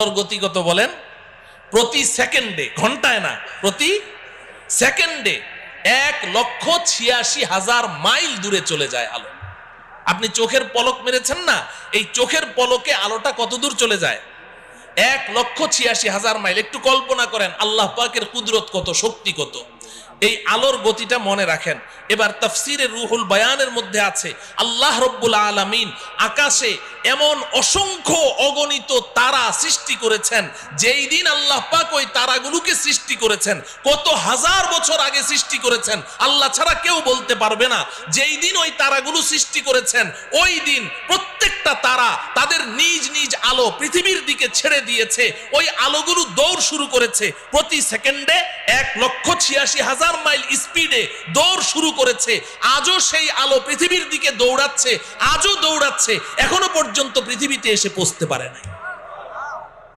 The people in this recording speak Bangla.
আলোর গতি কত বলেন? প্রতি সেকেন্ডে, ঘন্টায় না, প্রতি সেকেন্ডে 1,86,000 মাইল দূরে চলে যায় আলো। আপনি চোখের পলক মেরেছেন না, এই চোখের পলকে আলোটা কত দূর চলে যায়? 1,86,000 মাইল। একটু কল্পনা করেন আল্লাহ পাকের কুদরত কত, শক্তি কত। এই আলোর গতিটা মনে রাখেন। এবার তাফসিরে রুহুল বায়ানের মধ্যে আছে আল্লাহ রব্বুল আলামিন আকাশে এমন অসংখ্য অগণিত তারা সৃষ্টি করেছেন, যেই দিন আল্লাহ পাক ওই তারাগুলোকে সৃষ্টি করেছেন কত হাজার বছর আগে সৃষ্টি করেছেন, আল্লাহ ছাড়া কেউ বলতে পারবে না। যেই দিন ওই তারাগুলো সৃষ্টি করেছেন ওই দিন প্রত্যেকটা তারা তাদের নিজ নিজ আলো পৃথিবীর দিকে ছেড়ে দিয়েছে। ওই আলোগুলো দৌড় শুরু করেছে প্রতি সেকেন্ডে 1,86,000 মাইল স্পিডে দৌড় শুরু করেছে। আজও সেই আলো পৃথিবীর দিকে দৌড়াচ্ছে, আজও দৌড়াচ্ছে, এখনো পর্যন্ত পৃথিবীতে এসে পৌঁছতে পারে নাই।